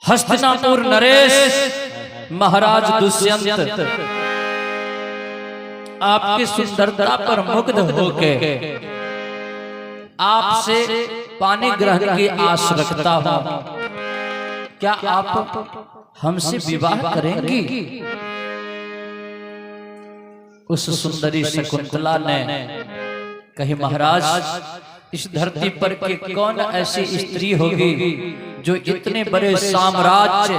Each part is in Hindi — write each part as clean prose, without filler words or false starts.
हस्तिनापुर नरेश महाराज दुष्यंत आपकी सुंदरता पर मुग्ध होके आपसे पानी ग्रहण की आस रखता हूं। क्या आप हमसे विवाह करेंगी? उस सुंदरी शकुंतला ने कही, महाराज इस धरती पर के कौन ऐसी स्त्री होगी जो इतने बड़े साम्राज्य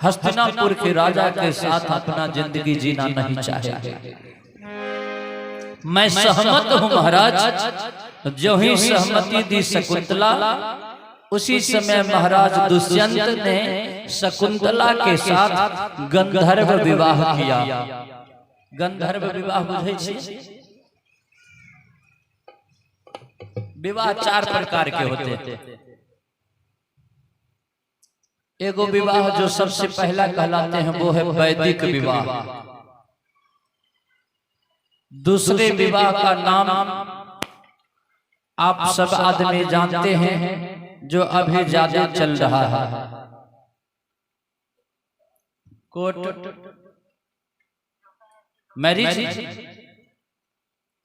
हस्तिनापुर के राजा के साथ अपना जिंदगी जीना नहीं चाहे। मैं सहमत हूं महाराज। जो ही सहमति दी शकुंतला, उसी समय महाराज दुष्यंत ने शकुंतला के साथ गंधर्व विवाह किया। गंधर्व विवाह बुझे छी? विवाह चार प्रकार के होते हैं। एगो विवाह जो सबसे पहला कहलाते हैं वो है वैदिक विवाह। दूसरे विवाह का नाम आप सब आदमी जानते हैं, जो अभी ज्यादा चल रहा है, कोर्ट मैरिज,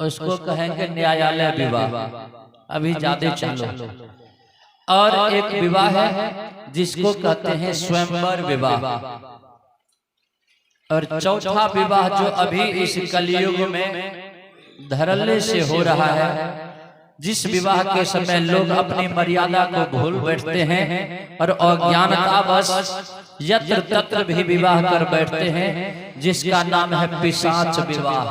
उसको कहेंगे न्यायालय विवाह, अभी ज्यादा चलो। और एक विवाह है जिसको कहते हैं स्वयंवर विवाह। और चौथा विवाह जो अभी इस कलयुग में धड़ल्ले से हो रहा है, जिस विवाह के समय लोग अपनी मर्यादा को भूल बैठते हैं और अज्ञानतावश यत्र तत्र भी विवाह कर बैठते हैं, जिसका नाम है पिशाच विवाह।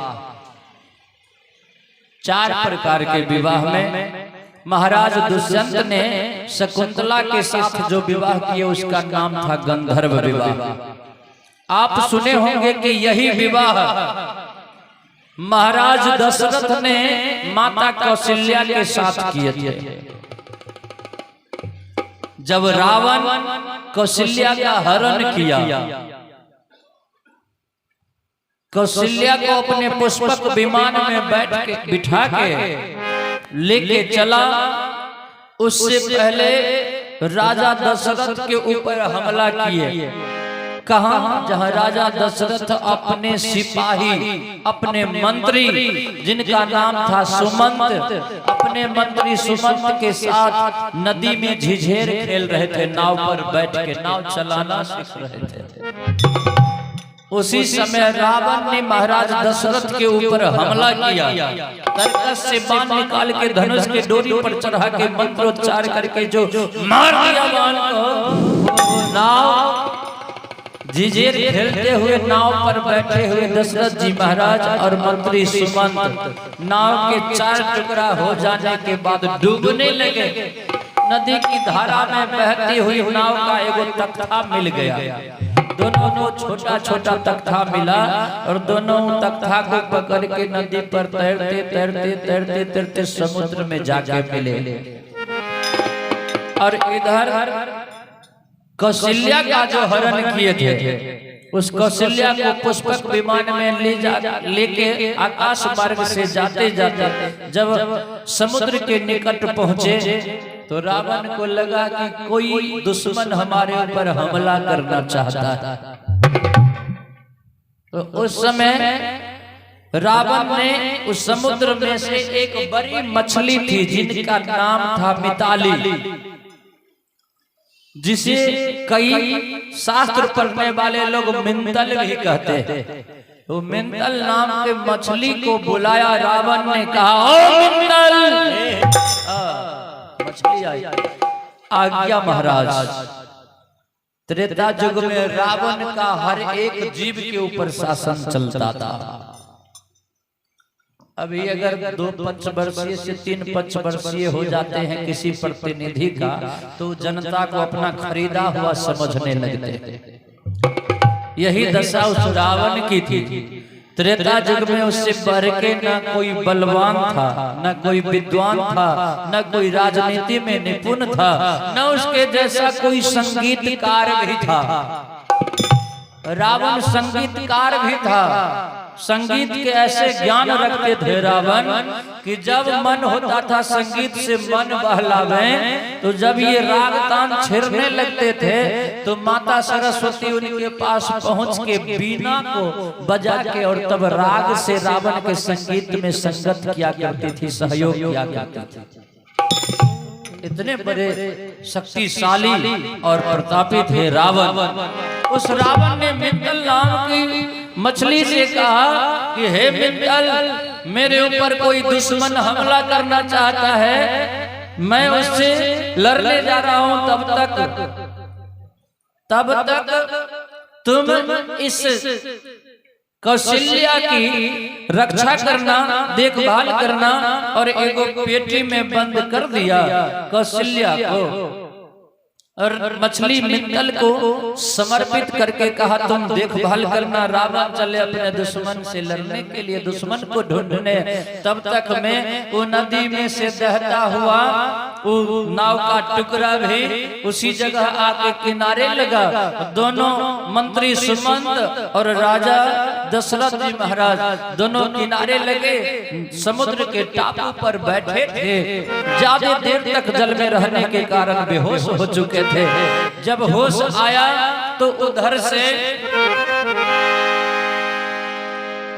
चार प्रकार के विवाह में महाराज दुष्यंत ने शकुंतला के साथ जो विवाह किया उसका नाम था गंधर्व विवाह। आप सुने होंगे कि यही विवाह महाराज दशरथ ने माता कौशल्या के साथ किए थे। जब रावण कौशल्या का हरण किया, कौशल्या को अपने पुष्पक विमान में बैठ के बिठा के लेके चला, उससे पहले राजा दशरथ के ऊपर हमला किए। कहां? जहां राजा दशरथ अपने सिपाही, अपने मंत्री, जिनका नाम था सुमंत, अपने मंत्री सुमंत के साथ नदी में झिझेर खेल रहे थे, नाव पर बैठ के नाव चलाना सीख रहे थे। उसी समय रावण ने महाराज दशरथ के ऊपर हमला किया। तरकस से बाण निकाल के धनुष के डोरी पर चढ़ा के मंत्रोच्चार करके जो मार दिया बाण को, नाव झिझेर खेलते हुए नाव पर बैठे हुए दशरथ जी महाराज और मंत्री सुमंत नाव के चार टुकड़ा हो जाने के बाद डूबने लगे। नदी की धारा में बहती हुई नाव का एगो तख्ता मिल गया। दोनों को छोटा छोटा तख्ता मिला और दोनों तख्ता को पकड़ के नदी पर तैरते तैरते तैरते तैरते समुद्र में जाके मिले। और इधर कौशल्या का जो हरण किए थे, उस कौशल्या को पुष्पक विमान में लेके आकाश मार्ग से जाते जाते जब समुद्र के निकट पहुंचे तो रावण को लगा कि कोई दुश्मन हमारे ऊपर हमला करना चाहता है। तो उस समय रावण ने उस समुद्र में से एक बड़ी मछली थी जिनका नाम था मिताली, जिसे कई शास्त्र पढ़ने वाले लोग मिंतल भी कहते हैं। तो मिंतल नाम के मछली को बुलाया रावण ने, कहा ओ मिंतल, मछली आई। आज्ञा महाराज। त्रेता युग में रावण का हर एक जीव के ऊपर शासन चलता था। अभी अगर 2 पंचवर्षीय से 3 पंचवर्षीय हो जाते हैं किसी प्रतिनिधि का, तो जनता को अपना खरीदा हुआ समझने लगते हैं। यही दशा उस रावण की थी। त्रेता युग में उससे बढ़ के न कोई बलवान था, न कोई विद्वान था, न कोई राजनीति में निपुण था, न उसके जैसा कोई संगीतकार भी था। रावण संगीतकार भी था, संगीत के ऐसे ज्ञान रखते थे रावण कि जब मन होता था संगीत से मन बहलावे, तो जब ये राग तान छेड़ने लगते थे तो माता सरस्वती उनके पास पहुंच के बीना को बजा के और तब राग से रावण के संगीत में संगत किया करती थी, सहयोग किया करती थी। इतने बड़े शक्तिशाली और प्रतापी थे रावण। उस रावण ने मित्तल नाम की मछली से कहा कि हे मित्तल, मेरे ऊपर कोई दुश्मन हमला करना चाहता है, मैं उससे लड़ने जा रहा हूं, तब तक तुम इस कौशल्या की रक्षा करना, देखभाल करना, और एक पेटी में बंद कर दिया कौशल्या को, और मछली मित्तल को समर्पित करके कहा तुम देखभाल करना, रावण चले अपने दुश्मन से लड़ने के लिए, दुश्मन को ढूंढने। तब तक मैं वो नदी में से बहता हुआ वो नाव का टुकड़ा भी उसी जगह आके किनारे लगा। दोनों मंत्री सुमंत और राजा दशरथ जी महाराज दोनों किनारे लगे, समुद्र के टापू पर बैठे थे। ज्यादा देर तक जल में रहने के कारण बेहोश हो चुके थे। जब होश आया तो उधर से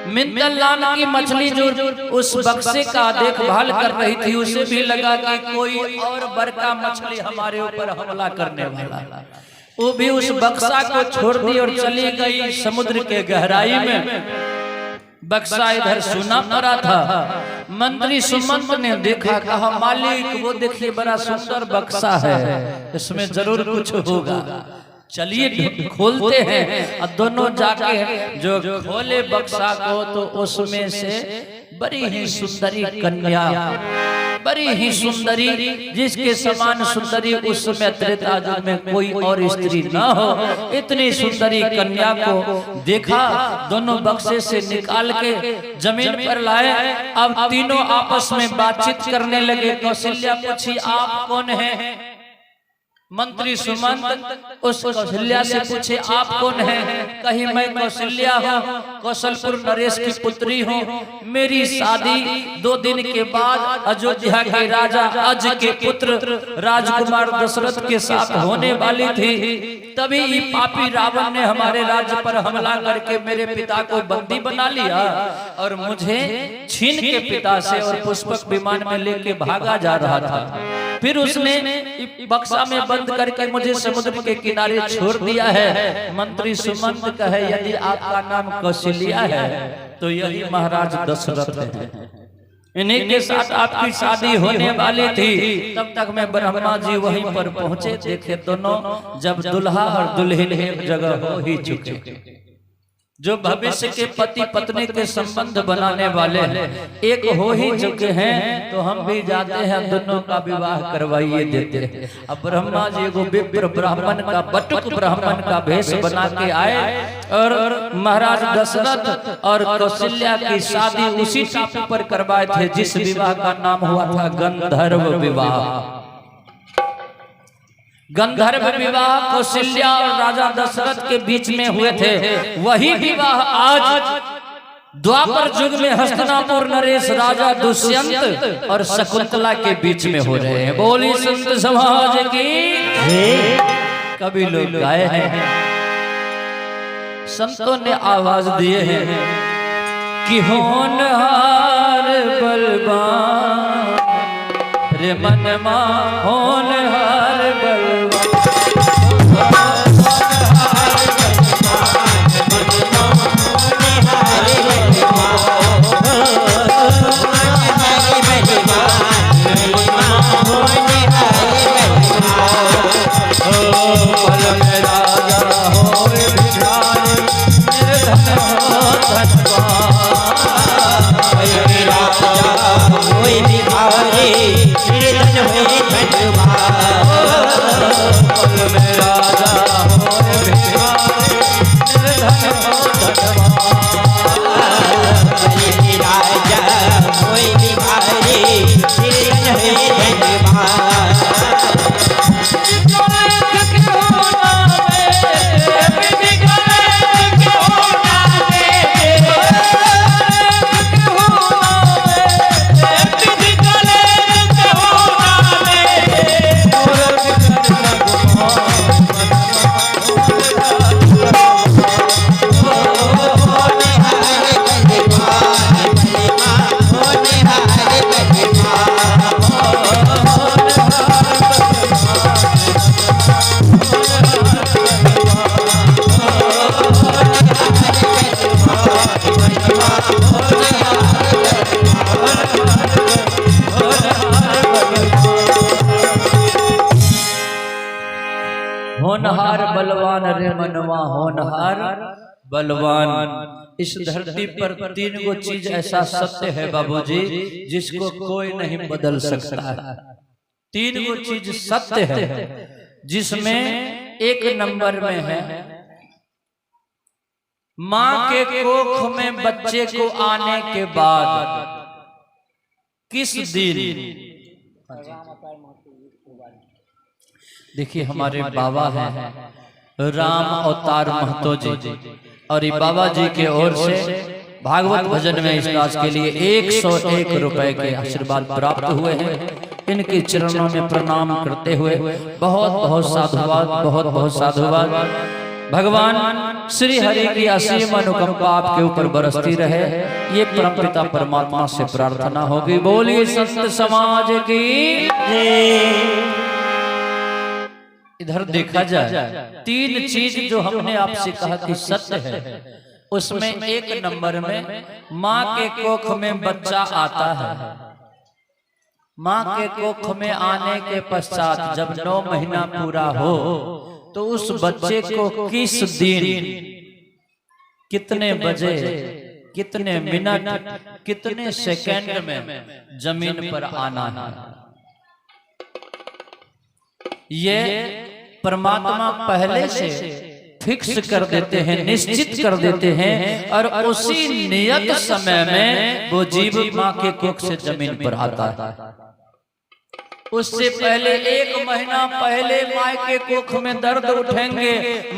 मित्तल नाम की मछली जो उस बक्से का देखभाल कर रही थी, उसे भी लगा कि कोई और बड़का मछली हमारे ऊपर हमला करने वाला, वो भी उस बक्सा को छोड़ दी और चली गई समुद्र के गहराई में। बक्सा इधर सुना पड़ा था। मंत्री सुमंत ने देखा, कहा मालिक वो देखिए बड़ा सुंदर बक्सा है, इसमें जरूर कुछ होगा, चलिए खोलते हैं। और दोनों जाके जो खोले बक्सा को तो उसमें से बड़ी ही सुंदरी कन्या, बड़ी ही सुंदरी, जिसके समान सुंदरी उस समय त्रेता युग में कोई और स्त्री न हो, इतनी सुंदरी कन्या को देखा। दोनों बक्से से निकाल के जमीन पर लाए। अब तीनों आपस में बातचीत करने लगे। कौशल्या पूछी आप कौन हैं? मंत्री सुमंत उस कौशल्या से पूछे आप कौन हैं? कही मैं कौशल्या हूँ, कौशलपुर नरेश की पुत्री हूँ। मेरी शादी 2 दिन के बाद अयोध्या के राजा अज के पुत्र राजकुमार दशरथ के साथ होने वाली थी। तभी ये पापी रावण ने हमारे राज्य पर हमला करके मेरे पिता को बंदी बना लिया और मुझे छीन के पिता से और पुष्पक विमान में लेके भागा जा रहा था। फिर उसने बक्सा में बंद करके मुझे समुद्र के किनारे छोड़ दिया है। मंत्री सुमंत कहे यदि आपका नाम कौशल्या है तो यही महाराज दशरथ है, इन्हीं के साथ आपकी शादी होने वाली थी। तब तक मैं ब्रह्मा जी वहीं पर पहुंचे, देखे दोनों जब दुल्हा और दुल्हन एक जगह हो ही चुके। जो भविष्य के पति पत्नी के संबंध बनाने वाले हैं एक हो ही चुके हैं, तो हम भी जाते हैं दोनों का विवाह करवाइए देते हैं। अब ब्रह्मा जी को विप्र ब्राह्मण का, बटुक ब्राह्मण का भेष बना के आए और महाराज दशरथ और कौशल्या की शादी उसी टापू पर करवाए थे जिस विवाह का नाम हुआ था गंधर्व विवाह। गंधर्व विवाह कौशल्या और राजा दशरथ के बीच में हुए थे। वही विवाह आज द्वापर युग में हस्तिनापुर नरेश राजा दुष्यंत और शकुंतला के बीच में हो रहे हैं। बोली संत समाज की। कभी लोग गाए हैं, संतों ने आवाज दिए हैं कि होनहार बलवान रे मनमा होनहार बलवान। निर्धन हुए धनवान। होनहार बलवान रे मनवा होनहार बलवान। इस धरती पर 3 गो चीज ऐसा सत्य है बाबूजी जिसको कोई नहीं बदल सकता है। 3 गो चीज सत्य है जिसमें 1 नंबर में है मां के कोख में बच्चे को आने के बाद किस दिन। देखिए हमारे बाबा हैं राम अवतार महतो जी और ये बाबा जी के ओर से भागवत भजन में इस राज के लिए 101 रुपए के आशीर्वाद प्राप्त हुए हैं। इनके चरणों में प्रणाम करते हुए बहुत बहुत साधुवाद, बहुत बहुत साधुवाद। भगवान श्री हरि की असीम अनुकंपा आपके ऊपर बरसती रहे, ये परमपिता परमात्मा से प्रार्थना होगी। बोलिए संत समाज की जय। इधर देखा जाए 3 चीज जो हमने आपसे कहा कि सत्य है, उसमें 1 नंबर में माँ के कोख में बच्चा आता है। माँ के कोख में आने के पश्चात जब 9 महीना पूरा हो तो उस बच्चे को किस दिन, कितने बजे, कितने मिनट, कितने सेकंड में जमीन पर आना है, ये परमात्मा पहले से फिक्स कर देते हैं, निश्चित कर देते हैं और उसी नियत समय में वो जीव माँ के कोख से जमीन पर आता है। उससे पहले 1 महीना पहले माँ के कोख में दर्द उठेंगे।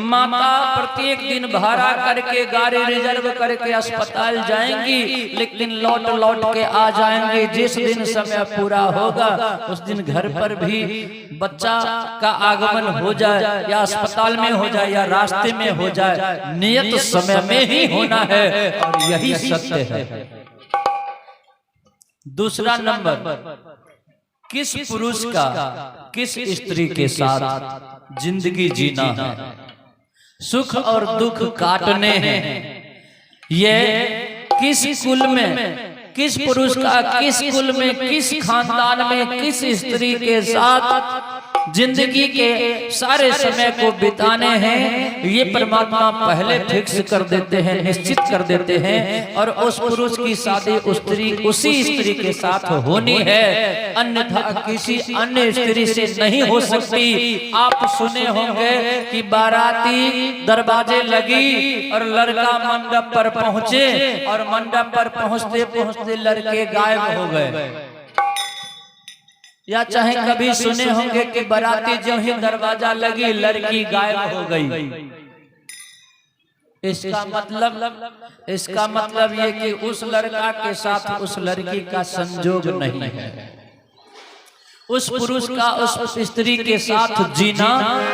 माता प्रत्येक दिन भाड़ा करके गाड़ी रिजर्व करके अस्पताल जाएंगी, लेकिन लौट लौट के आ जाएंगे। जिस दिन समय पूरा होगा उस दिन घर पर भी बच्चा का आगमन हो जाए, या अस्पताल में हो जाए या रास्ते में हो जाए, नियत समय में ही होना है और यही सत्य है। दूसरा नंबर, किस पुरुष का किस स्त्री के साथ जिंदगी जीना है, सुख और दुख काटने हैं, ये किस कुल में, किस पुरुष का किस कुल में, किस खानदान में, किस स्त्री के साथ जिंदगी के सारे समय को बिताने हैं, ये परमात्मा पहले फिक्स कर देते हैं, निश्चित कर देते हैं। और उस पुरुष की शादी उसी स्त्री के साथ होनी है, अन्यथा किसी अन्य स्त्री से नहीं हो सकती। आप सुने होंगे कि बाराती दरवाजे लगी और लड़का मंडप पर पहुंचे और मंडप पर पहुंचते पहुंचते लड़के गायब हो गए। या चाहे कभी सुने होंगे कि बाराती जो ही दरवाजा लगी लड़की गायब हो गई। इसका मतलब ये कि उस लड़का के साथ उस लड़की का संजोग नहीं है। उस पुरुष का उस स्त्री के साथ जीना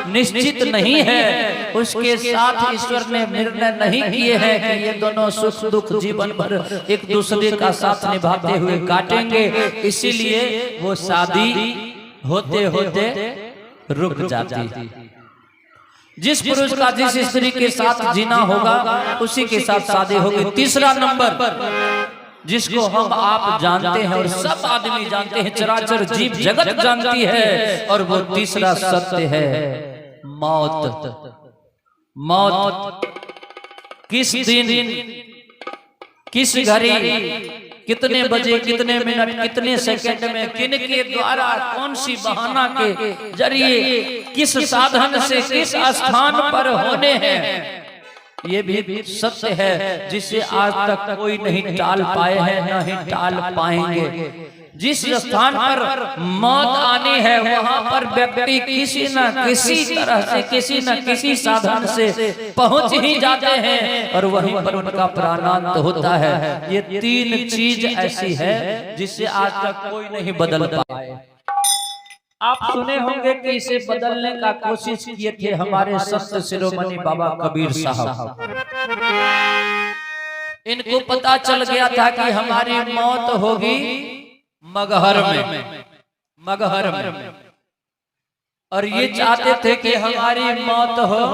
निश्चित नहीं है। उसके साथ ईश्वर ने निर्णय नहीं किए हैं कि ये दोनों सुख दुख जीवन भर एक दूसरे का साथ निभाते हुए काटेंगे। इसीलिए वो शादी होते होते रुक जाती है। जिस पुरुष का जिस स्त्री के साथ जीना होगा उसी के साथ शादी होगी। तीसरा नंबर, जिसको हम आप जानते हैं और सब आदमी जानते हैं, चराचर जीव जगत जानती है, और वो तीसरा सत्य है मौत। मौत किस दिन, किस घड़ी, कितने बजे, कितने मिनट, कितने सेकंड में, किन के द्वारा, कौन सी बहाना के जरिए, किस साधन से, किस स्थान पर होने हैं, ये भी सत्य है जिसे आज तक कोई नहीं टाल पाए हैं, न ही टाल पाएंगे। जिस स्थान पर मौत आनी है वहां पर व्यक्ति किसी न किसी तरह से, किसी न किसी साधन से पहुंच ही जाते हैं और वहीं पर उनका प्राणांत होता है। ये 3 चीज ऐसी है जिसे आज तक कोई नहीं बदल पाए। आप सुने होंगे कि इसे बदलने का कोशिश किए थे हमारे संत शिरोमणि बाबा कबीर साहब। इनको पता चल गया था कि हमारी मौत होगी मगहर में, मगहर में, और ये चाहते थे कि हमारी मौत हो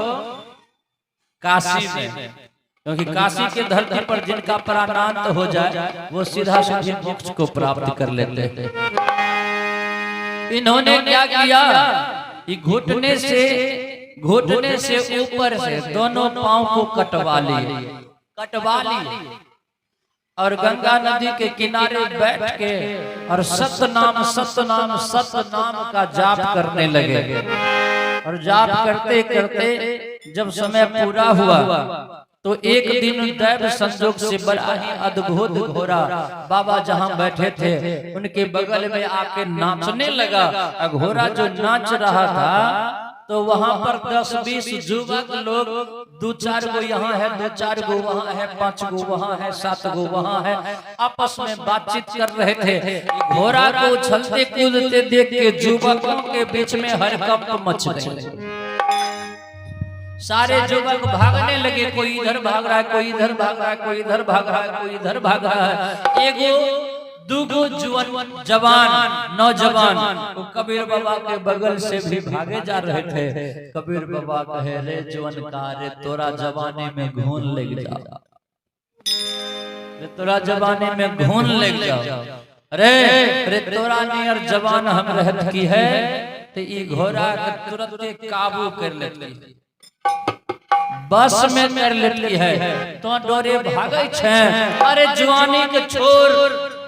काशी में, क्योंकि काशी के धरती पर जिनका प्राणांत हो जाए वो सीधा सीधे मोक्ष को प्राप्त कर लेते हैं। इन्होंने क्या किया, घुटने से घुटने से ऊपर से दोनों पांव को कटवा ली और गंगा नदी के किनारे बैठ के और सतनाम सतनाम सतनाम का जाप करने लगे। और जाप करते करते जब समय पूरा हुआ तो एक दिन दैव संजोग से बड़ा ही अद्भुत घोड़ा बाबा जहां बैठे थे उनके बगल में आके नाचने लगा। घोड़ा जो नाच रहा था तो वहां पर 10-20 युवक लोग 2-4 गो यहाँ है, 2-4 गो वहाँ है, 5 गो वहाँ है, 7 गो वहाँ है, आपस में बातचीत कर रहे थे। घोड़ा को उछलते कूदते देख के युवकों के बीच में हड़कंप मच गई। सारे युवक भागने लगे, कोई इधर भाग रहा है, कोई इधर भाग रहा है, कोई इधर भाग रहा है, कोई इधर भाग रहा है। एगो दूगो जवान नौजवान वो कबीर बाबा के बगल से भी भागे जा रहे थे। कबीर बाबा कहे रे जवन का रे तोरा जवानी में घून लग जा, रे तोरा जवानी में घून लग जा, रे तोरा नियर जवान हम रहत की है तो ये घोड़ा के तुरंत काबू कर लेती, बस में कर लेती है। तो डोरे भागे छे, अरे जवानी के छोर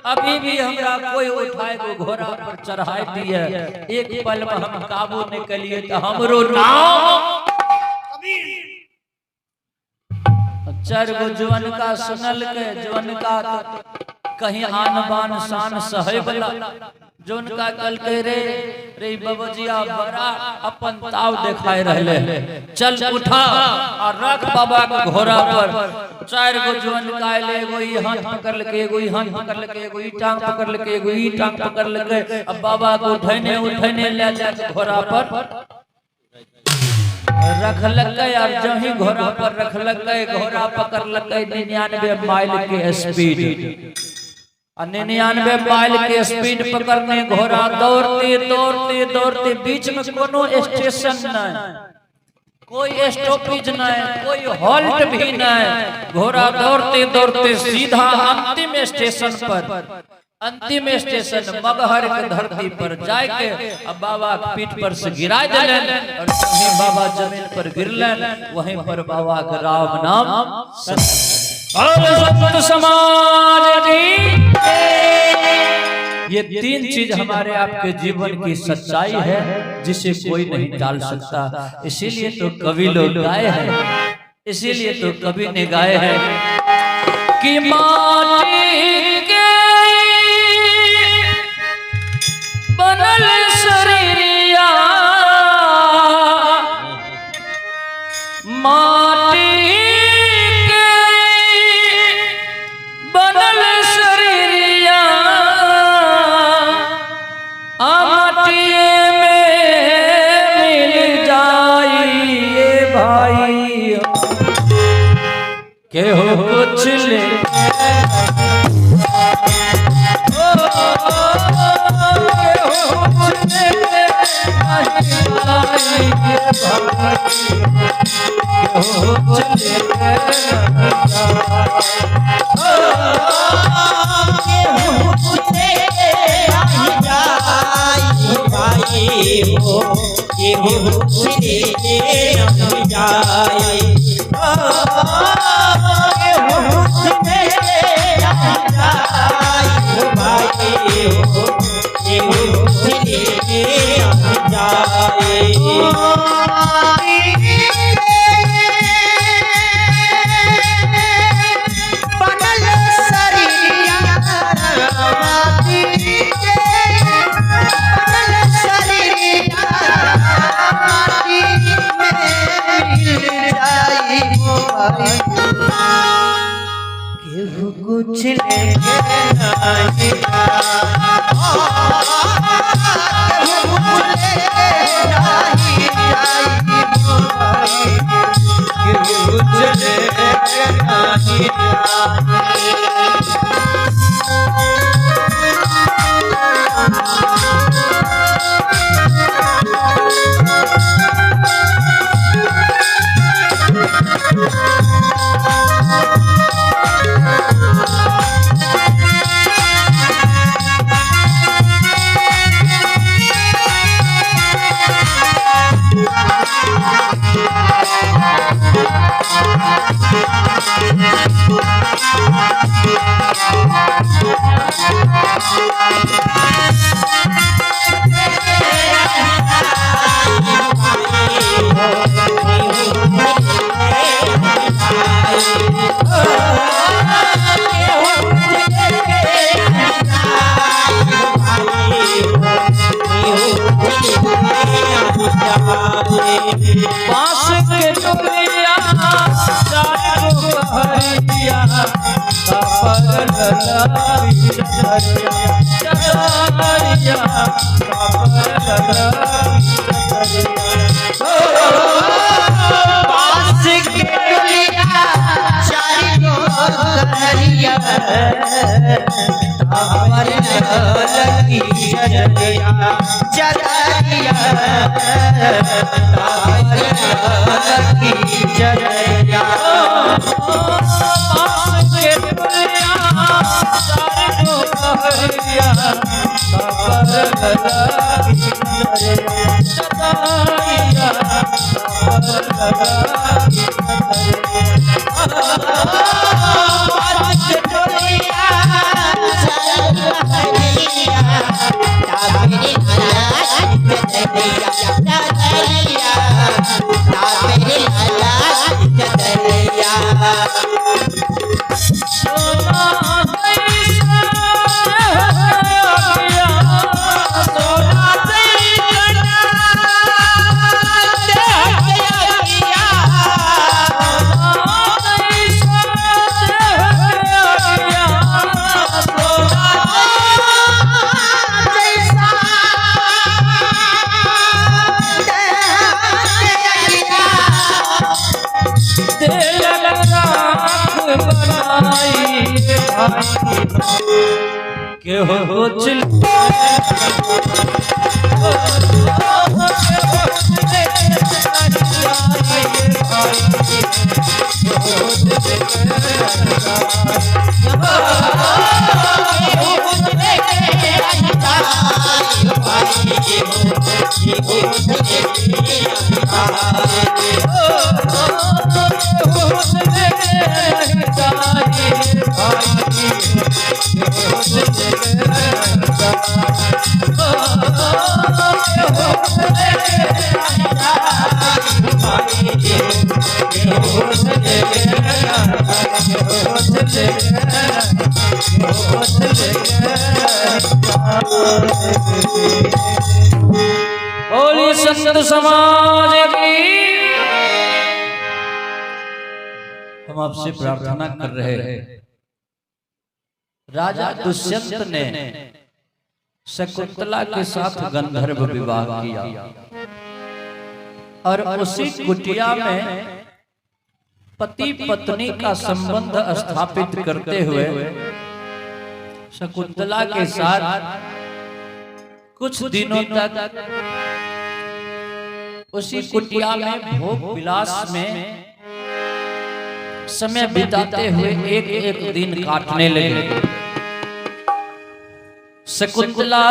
अभी भी हमरा कोई उठाए को घोड़ा पर चढ़ाई दिए, एक पल में हम काबू निकलिए तो हमरो नाम कबीर। 4 गो जवन का सुनल के जवन का कहीं आन बान शान सहे वाला जोन का कल के रे बबजिया बड़ा अपन ताव दिखाए रहले, चल उठा और रख बाबा के घोड़ा पर। 4 गो जवन का ले, एगो हाथ पकड़ लेके, एगो हाथ पकड़ लेके, एगो टांग पकड़ लेके, एगो टांग पकड़ लेके, अब बाबा को उठने ले जाके घोड़ा पर रख लगे। और जब ही घोड़ा पर रख लगे, घोड़ा पकड़ लगे 99 माइल के स्पीड, 99 माइल के स्पीड पकड़ने घोड़ा दौड़ते दौड़ते दौड़ते, बीच में कोनो स्टेशन नहीं, कोई स्टॉपेज नहीं, कोई हॉल्ट भी नहीं। घोड़ा दौड़ते दौड़ते सीधा अंतिम स्टेशन पर, अंतिम स्टेशन मगहर के धरती पर जाके अब बाबा पीठ पर से गिरा दिले और वहीं बाबा जमीन पर गिरलन। वहीं पर बाबा का राम नाम संत समाज की। ये 3 चीज हमारे आपके जीवन की सच्चाई है जिसे कोई नहीं टाल सकता। इसीलिए तो कवि लोग गाए हैं, इसीलिए तो कवि ने गाए हैं कि माटी के बनल शरीरिया, माटी के हो कुछ ले कुछ बांस के डोलिया चार गो हरिया पर ललाई चरिया पर बांस के डोलिया चार गो हरिया पर ललाई चरिया चरिया के हो चिल बोली संत समाज की। हम आपसे प्रार्थना कर रहे हैं, राजा दुष्यंत ने शकुंतला के साथ गंधर्व विवाह किया और उसी कुटिया में पति पत्नी का संबंध स्थापित करते हुए शकुंतला के साथ कुछ दिनों तक उसी कुटिया में भोग विलास में समय बिताते हुए एक एक दिन काटने लगे। शकुंतला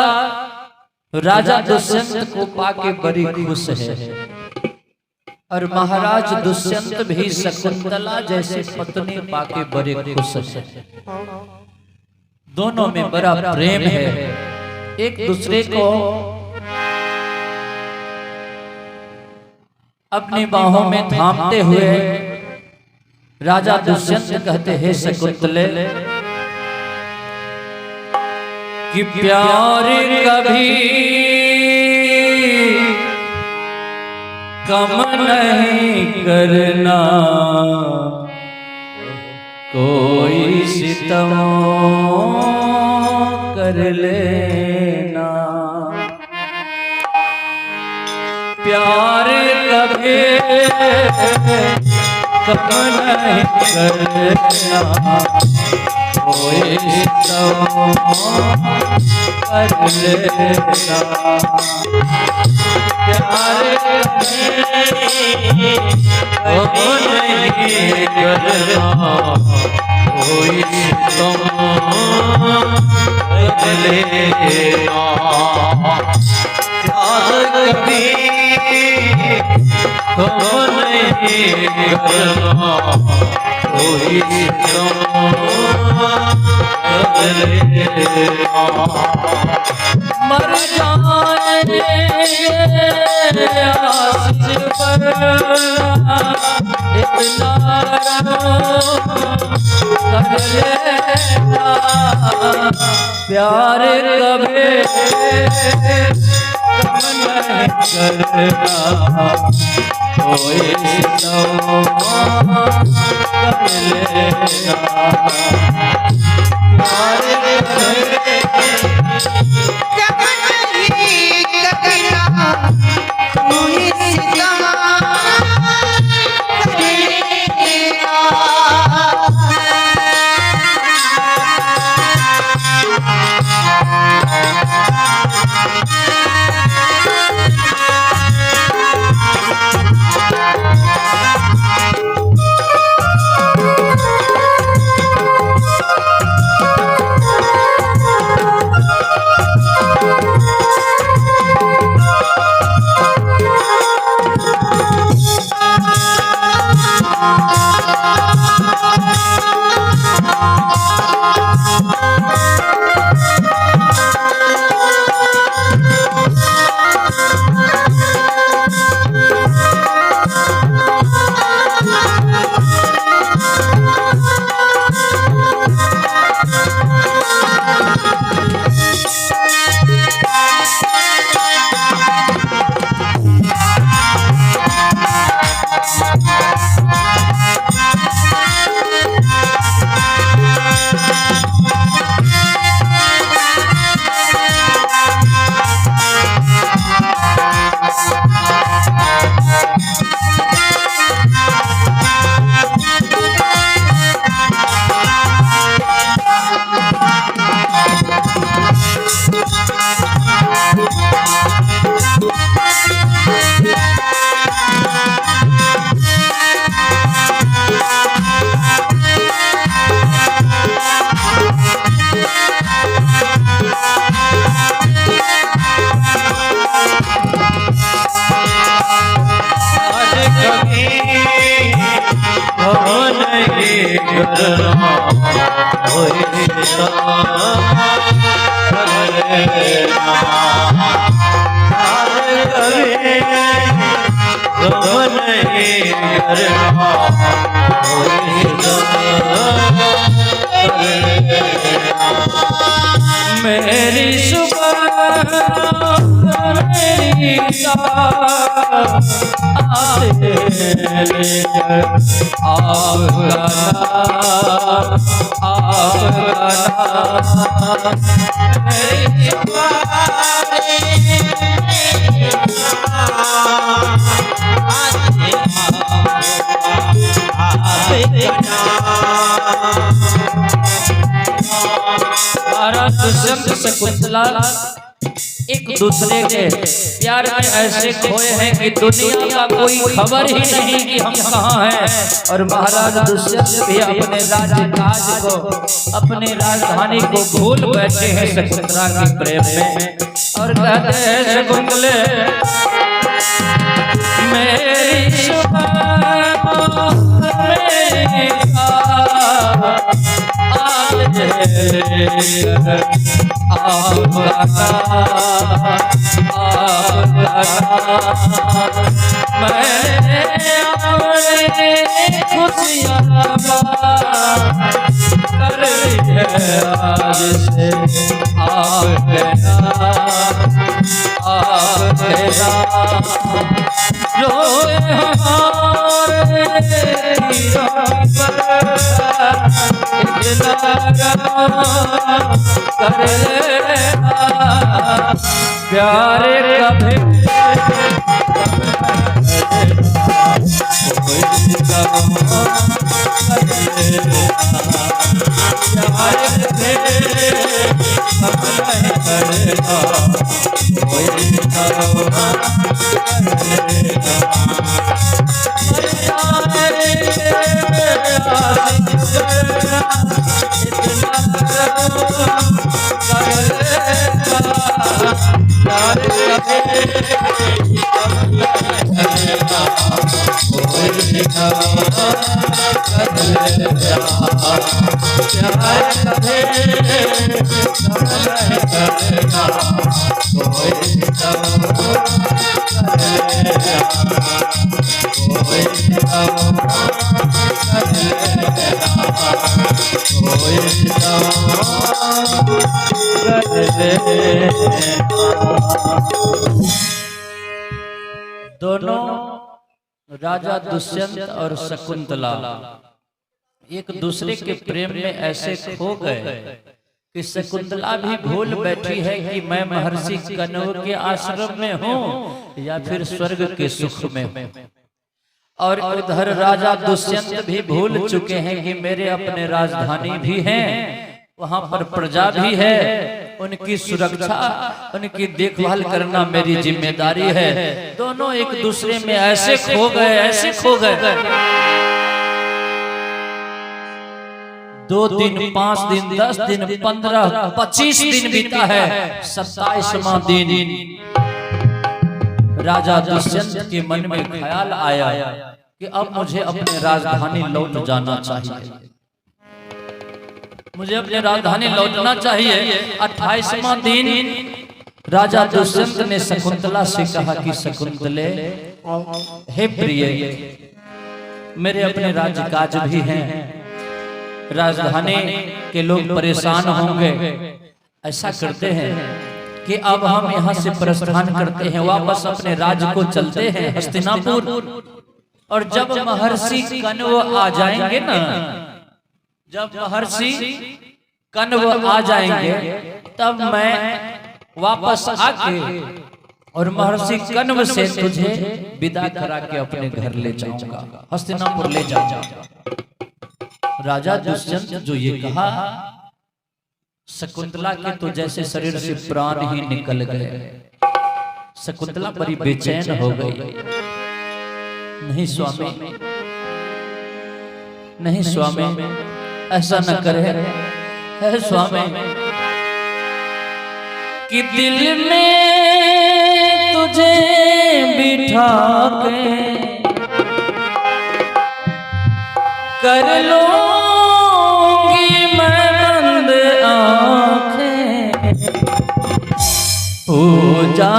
राजा दुष्यंत को पाके बड़ी खुश है और महाराज दुष्यंत भी शकुंतला जैसे पत्नी पाके बड़े खुश है। दोनों में बड़ा प्रेम है, एक दूसरे को अपनी बाहों में थामते हुए राजा दुष्यंत कहते हैं, शकुंतले कि प्यार कभी कम नहीं करना, कोई सितम कर लेना। प्यार कभी कम नहीं करना, कोई सितम कर लेना। प्यार कभी नहीं करना, कोई सितम कर लेना। प्यार कभी नहीं करना, कोई कर लेना। मर जाएंगे आसिफ पर इतना कर लेना। प्यार कभी करना कोई कर लेना मेरी सुबह मेरी दुष्यंत शकुंतला एक दूसरे के प्यार में ऐसे खोए हैं कि दुनिया का कोई खबर ही नहीं कि हम कहाँ हैं। और महाराज दुष्यंत भी अपने राजकाज को अपने राजधानी को भूल बैठे हैं शकुंतला के प्रेम में और कहते हैं शकुंतले मेरी प्यारे कभी दोनों राजा दुष्यंत और शकुंतला एक दूसरे के प्रेम में ऐसे खो गए कि शकुंतला भी भूल बैठी है कि मैं महर्षि कण्व के आश्रम में हूँ या फिर स्वर्ग के सुख में हूँ। और उधर राजा दुष्यंत भी भूल चुके हैं कि मेरे अपने राजधानी भी हैं, वहां पर प्रजा भी है, उनकी सुरक्षा उनकी देखभाल करना मेरी जिम्मेदारी है। दोनों एक दूसरे में ऐसे खो गए, ऐसे खो गए। 2 दिन 5 दिन 10 दिन 15 25 दिन बीता है। 27वां दिन राजा दुष्यंत के मन में ख्याल आया कि अब मुझे अपने राजधानी लौट जाना चाहिए, मुझे अपने राजधानी लौटना चाहिए। 28वां दिन राजा दुष्यंत ने शकुंतला से कहा कि शकुंतले, हे प्रिय, मेरे अपने राज्य काज भी हैं, राजधानी के लोग परेशान होंगे। ऐसा करते हैं कि अब हम यहाँ से प्रस्थान करते हैं, वापस अपने राज्य को चलते हैं हस्तिनापुर। और जब महर्षि कण्व आ जाएंगे ना, जब महर्षि कण्व आ जाएंगे तब मैं वापस आके और महर्षि कण्व से तुझे विदा करा के अपने घर ले जाऊंगा, हस्तिनापुर ले जाऊंगा। राजा दुष्यंत जो ये कहा, शकुंतला के तो जैसे शरीर से प्राण ही निकल गए। शकुंतला बड़ी बेचैन हो गई। नहीं स्वामी, नहीं स्वामी, ऐसा न करे है स्वामी कि दिल में तुझे बिठा के कर लूंगी मैं बंद आंखें, पूजा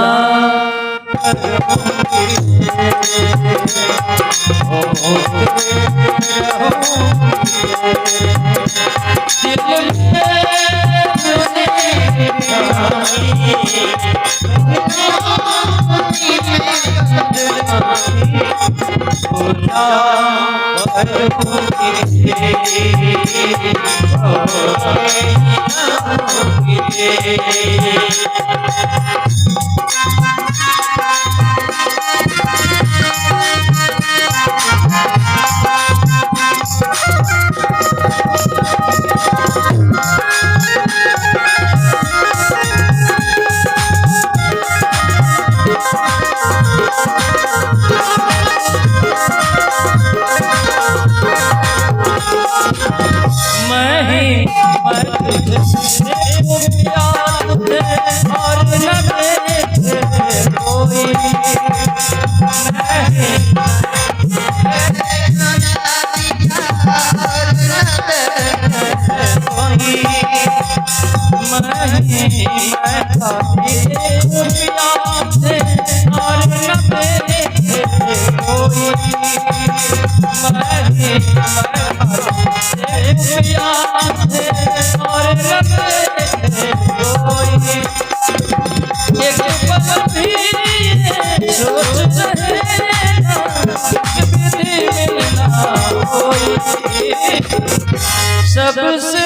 सबसे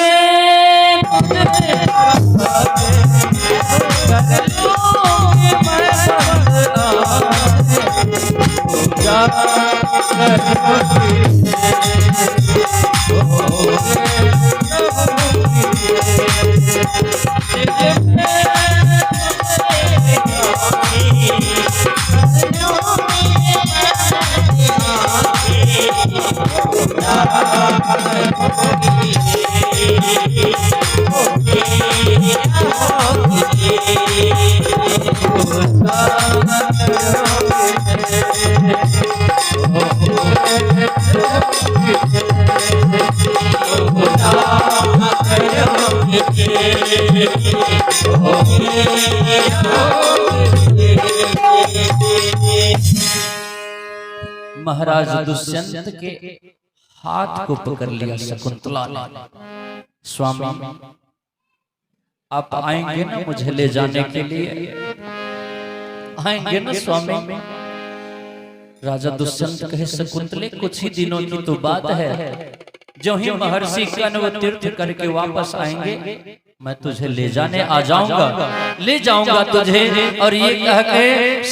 महाराज दुष्यंत के हाथ को पकड़ लिया शकुंतला ने। स्वामी आप आएंगे ना मुझे ले जाने के लिए, आएंगे ना स्वामी? राजा दुष्यंत कहे शकुंतले कुछ ही दिनों की तो बात है, जो ही महर्षि कण्व तीर्थ करके वापस आएंगे मैं तुझे ले जाने आ जाऊंगा, ले जाऊंगा तुझे। और ये कह के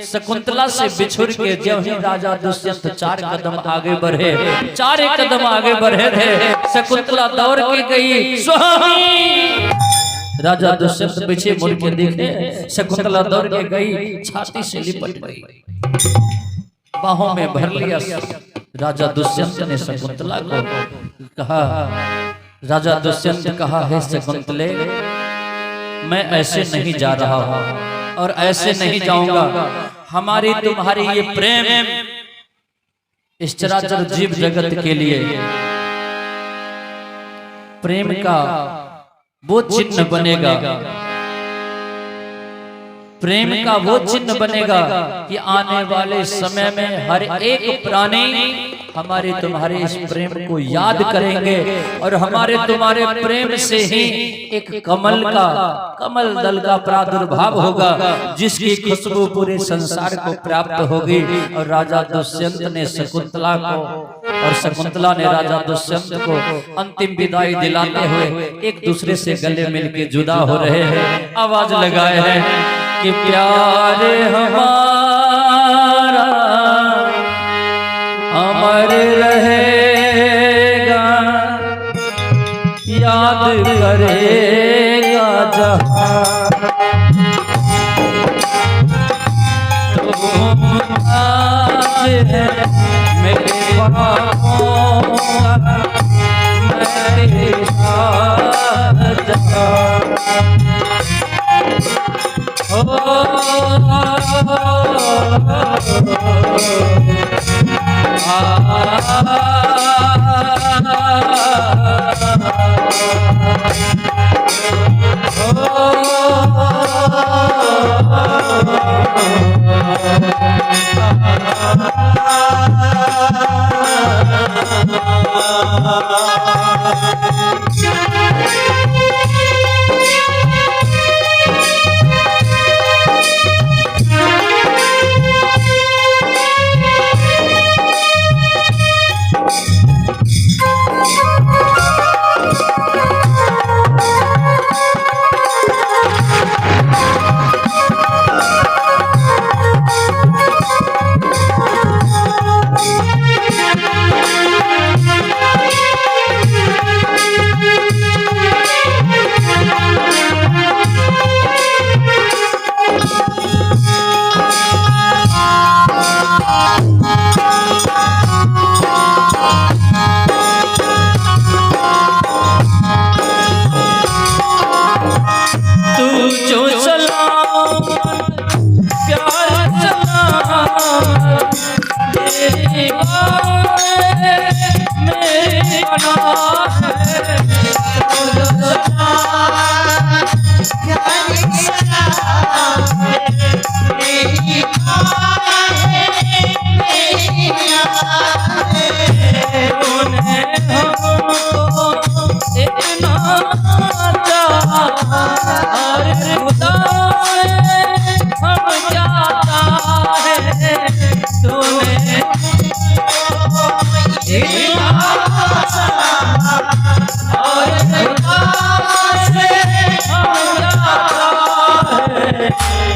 शकुंतला से बिछुड़ के जो ही राजा दुष्यंत 4 कदम आगे बढ़े, 4 कदम आगे बढ़े थे, शकुंतला दौड़ के गई। स्वामी राजा दुष्यंत पीछे मुड़ के देखे, शकुंतला दौड़ के गई, छाती से लिपट गई, बाहों में भर लिया। राजा दुष्यंत ने शकुंतला को कहा, राजा दुष्यंत कहा, हे शकुंतले मैं ऐसे नहीं जा रहा हूं और ऐसे नहीं जाऊंगा। हमारी तुम्हारी ये प्रेम इस चराचर जीव जगत के लिए प्रेम का वो चिन्ह बनेगा, प्रेम का वो चिन्ह बनेगा कि आने वाले समय में हर एक प्राणी हमारे तुम्हारे इस प्रेम को याद करेंगे और हमारे तुम्हारे प्रेम से ही एक कमल दल का प्रादुर्भाव होगा, जिसकी खुशबू पूरे संसार को प्राप्त होगी। और राजा दुष्यंत ने शकुंतला को और शकुंतला ने राजा दुष्यंत को अंतिम विदाई दिलाते हुए एक दूसरे से गले मिलके जुदा हो रहे हैं। आवाज लगाए हैं कि प्यार हमारा अमर रहेगा, याद करेगा जहां। तुम आज है मेरे ख्वाबों का, मैं तेरे साथ जहां।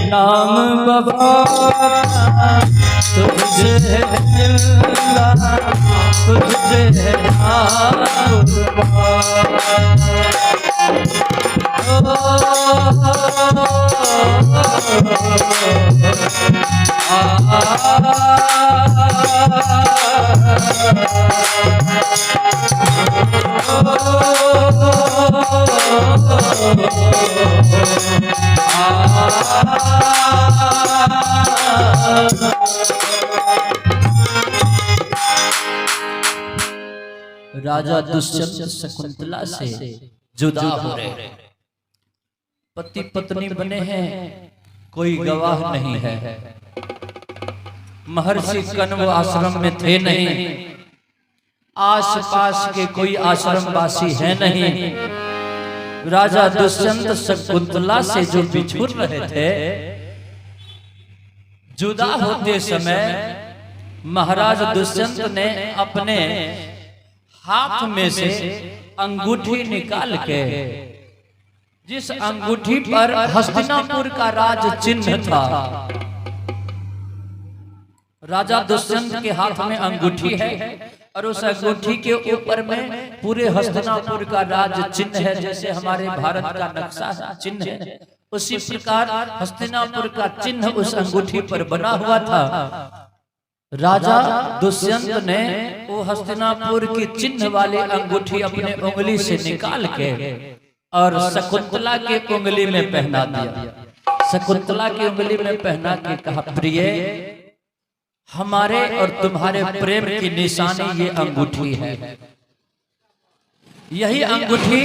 नाम बाबा तुझे जिंदा तुझे राजा दुष्यंत शकुंतला से जुदा हो रहे। पति पत्नी बने हैं, कोई गवाह नहीं है। महर्षि कण्व आश्रम में थे नहीं, आसपास के कोई आश्रमवासी है नहीं। राजा दुष्यंत शकुंतला से जो बिछुड़ रहे थे, जुदा होते समय महाराज दुष्यंत ने अपने हाथ में से अंगूठी निकाल के, जिस अंगूठी पर हस्तिनापुर का राज चिन्ह था, राजा दुष्यंत के हाथ में अंगूठी है और उस अंगूठी के ऊपर में पूरे हस्तिनापुर का राज चिन्ह है। जैसे हमारे भारत का नक्शा चिन्ह है, उसी प्रकार हस्तिनापुर का चिन्ह उस अंगूठी पर बना हुआ था। राजा दुष्यंत ने वो हस्तिनापुर की चिन्ह वाली अंगूठी अपने उंगली से निकाल के और शकुंतला के उंगली में पहना दिया। शकुंतला की उंगली में पहना के कहा, प्रिय, हमारे और तुम्हारे प्रेम की निशानी ये अंगूठी है। यही अंगूठी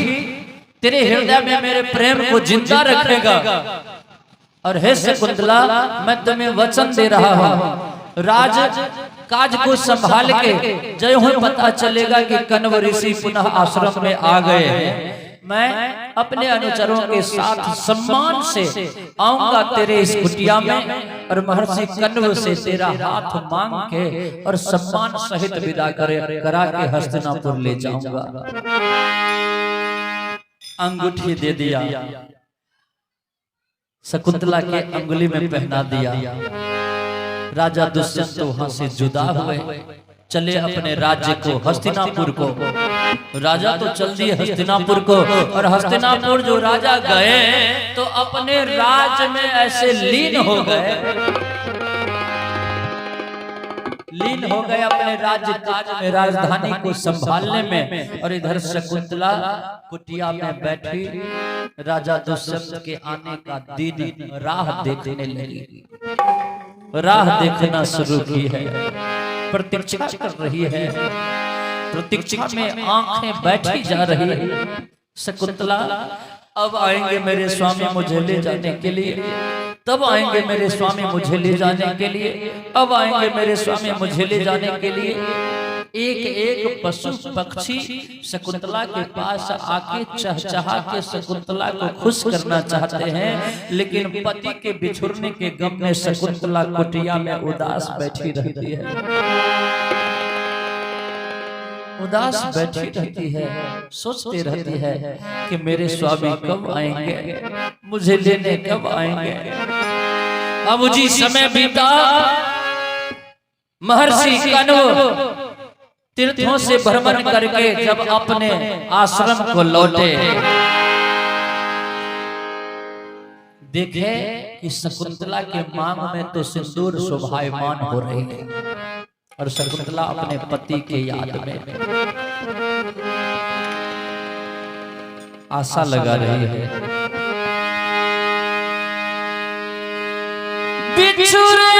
तेरे हृदय में मेरे प्रेम को जिंदा रखेगा। और हे शकुंतला, मैं तुम्हें वचन दे रहा हूँ, राज काज को संभाल के जय हो पता चलेगा कि कण्व ऋषि पुनः आश्रम में आ गए हैं, मैं अपने अनुचरों के साथ सम्मान से आऊंगा तेरे इस कुटिया में और महर्षि कण्व से तेरा हाथ मांग के और सम्मान सहित विदा करा के हस्तिनापुर ले जाऊंगा। अंगूठी दे दिया, शकुंतला के अंगुली में पहना दिया। राजा दुष्यंत वहां से जुदा हुए, चले अपने राज्य को, हस्तिनापुर को। राजा तो चल दिए हस्तिनापुर को, और हस्तिनापुर जो राजा गए तो अपने राज्य में ऐसे लीन हो गए अपने राज्य काज में, राजधानी को संभालने में। और इधर शकुंतला कुटिया में बैठी राजा दुष्यंत के आने का दिन राह देखने लगी। राह देखना शुरू की है, प्रतीक्षा कर रही है, प्रतीक्षा में आंखें बैठी जा रही है। शकुंतला, अब आएंगे मेरे स्वामी मुझे ले जाने के लिए, तब आएंगे मेरे स्वामी मुझे ले जाने के लिए, अब आएंगे मेरे स्वामी मुझे ले जाने के लिए। एक एक पशु पक्षी शकुंतला के पास आके चहचहा के शकुंतला को खुश करना चाहते हैं, लेकिन पति के बिछुड़ने के गम में शकुंतला कुटिया में उदास बैठी रहती है। उदास बैठी रहती है, सोचती रहती है कि मेरे स्वामी कब आएंगे, मुझे लेने कब आएंगे। अब जी समय बीता, महर्षि कण्व तीर्थों से भ्रमण करके जब अपने आश्रम को लौटे, देखे कि शकुंतला के मांग में तो सिंदूर शोभायमान हो रही है और शकुंतला अपने पति के याद में आशा लगा रही है। बिछुड़े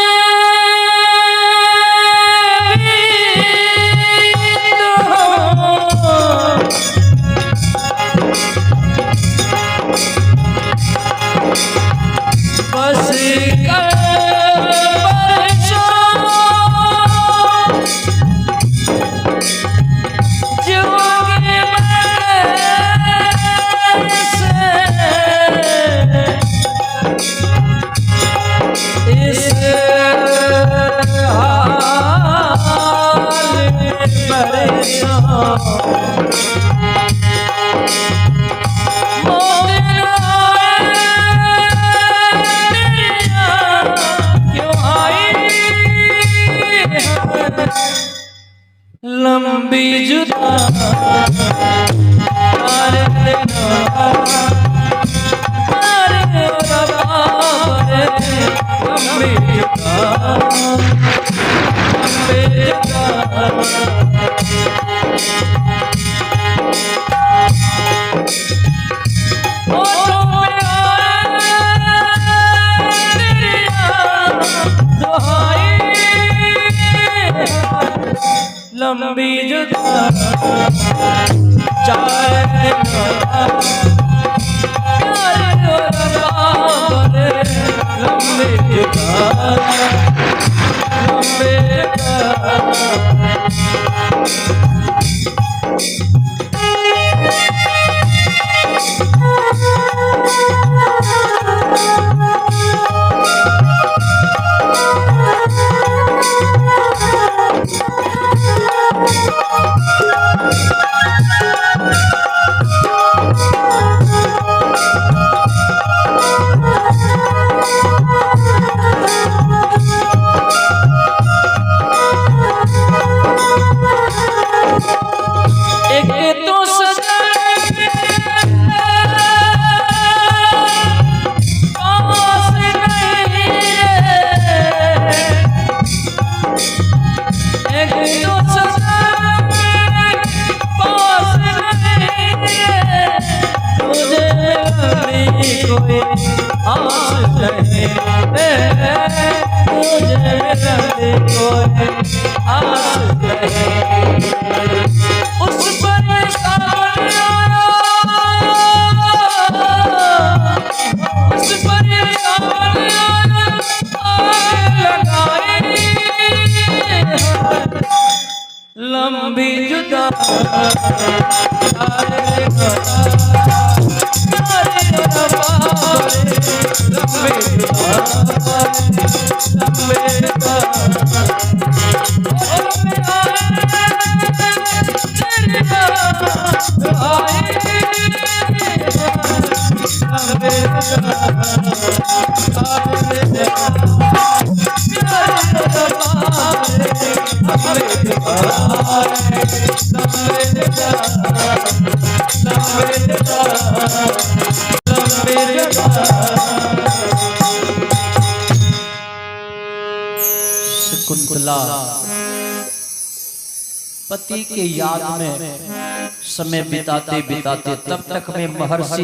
लंबी जुदा लंबी जुदा चाहे लंबे लंबी जुदा शकुंतला पति के याद में समय बिताते बिताते तब तक में महर्षि